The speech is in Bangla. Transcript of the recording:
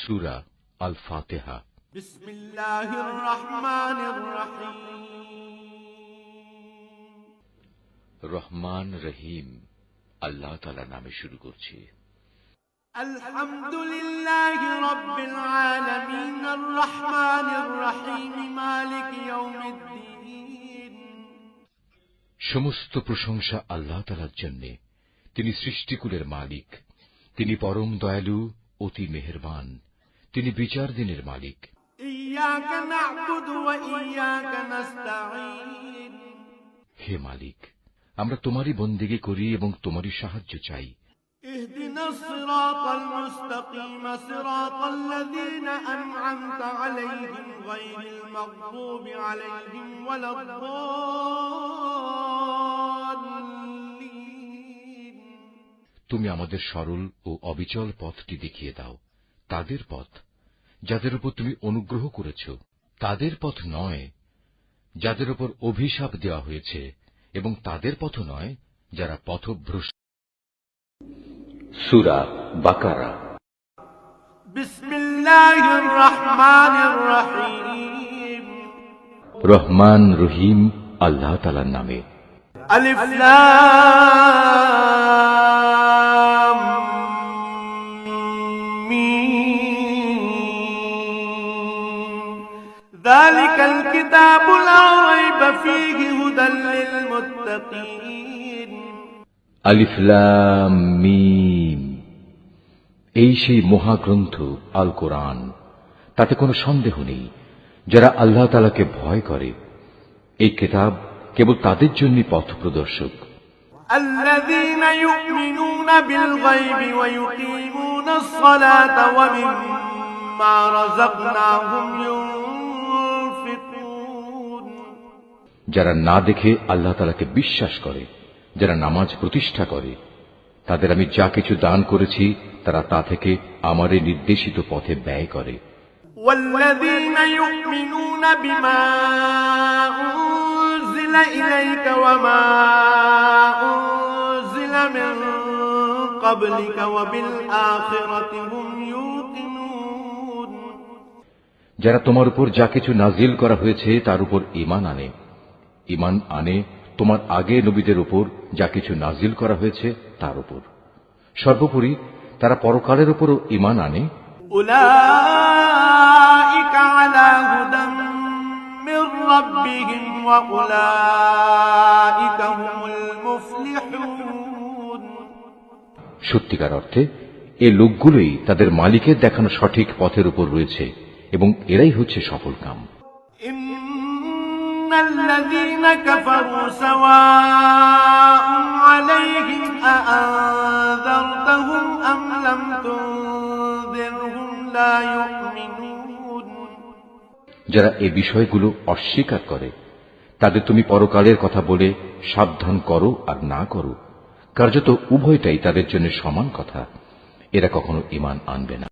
সূরা আল ফাতিহা। বিসমিল্লাহির রহমানির রহিম। রহমান রহিম আল্লাহ তাআলার নামে শুরু করছি। আলহামদুলিল্লাহি রাব্বিল আলামিন আর রহমানির রহিম মালিক ইয়াউমিদ্দিন। সমস্ত প্রশংসা আল্লাহ তাআলার জন্য। তিনি সৃষ্টিকুলের মালিক। তিনি পরম দয়ালু, অতি মেহেরবান। তিনি বিচার দিনের মালিক। ইয়াকা না'বুদু ওয়া ইয়াকা নাস্তাঈন। হে মালিক, আমরা তোমারই বন্দেগী করি এবং তোমারই সাহায্য চাই। ইহদিনাস সিরাতাল মুস্তাকিম সিরাতাল্লাযীনা আন'আমতা আলাইহিম গায়রিল মাগদুবি আলাইহিম ওয়ালাদ-দাল্লিন। তুমি আমাদের সরল ও অবিচল পথটি দেখিয়ে দাও, তাদের পথ যাদের উপর তুমি অনুগ্রহ করেছ, তাদের পথ নয় যাদের উপর অভিশাপ দেওয়া হয়েছে, এবং তাদের পথ নয় যারা পথভ্রষ্ট। সূরা বাকারা। বিসমিল্লাহির রহমানির রহিম। রহমান রহিম আল্লাহ তাআলার নামে। আলিফ লাম মিম। যালিকাল কিতাবু লা রাইবা ফীহি হুদাল লিল মুত্তাকিন। আলিফ লাম মিম। এই সেই মহাগ্রন্থ আল কোরআন, তাতে কোনো সন্দেহ নেই যারা আল্লাহ তাআলাকে ভয় করে। এই কিতাব কেবল তাদের জন্যই পথ প্রদর্শক। আল্লাযীনা ইউমিনুনা বিল গায়বি ওয়া ইউকিমুনাস সালাতা ওয়া মিম্মা রাযাকনাহুম ইউনফিকুন। যারা না দেখে আল্লাহ তাআলাকে বিশ্বাস করে, যারা নামাজ প্রতিষ্ঠা করে, তাদের আমি যা কিছু দান করেছি তারা তা থেকে আমার এই নির্দেশিত পথে ব্যয় করে। ওয়াল্লাযীনা ইউমিনুনা বিমা উনজিলা ইলাইকা ওয়া মা উনজিলা মিন ক্বাবলিকা ওয়া বিল আখিরাতি হুম ইউকিনুন। যারা তোমার উপর যা কিছু নাজিল করা হয়েছে তার উপর ঈমান আনে তোমার আগে নবীদের উপর যা কিছু নাজিল করা হয়েছে তার উপর। সর্বোপরি তারা পরকালের উপরও ঈমান আনে। উলাইকা আলা হুদাম মির রাব্বিহিম ওয়া উলাইকা হুমুল মুফলিহুন। সত্যিকার অর্থে এই লোকগুলোই তাদের মালিকের দেখানো সঠিক পথের উপর রয়েছে এবং এরাই হচ্ছে সফলকাম। ইন্নাল্লাযীনা কাফারু সাওয়াউন আলাইহিম আআনযারতাহুম আম লাম তুনযিরহুম লা ইউমিনুন। যারা এই বিষয়গুলো অস্বীকার করে তাদের তুমি পরকালের কথা বলে সাবধান করো আর না করো, কার্যত উভয়টাই তাদের জন্য সমান কথা। এরা কখনো ঈমান আনবে না।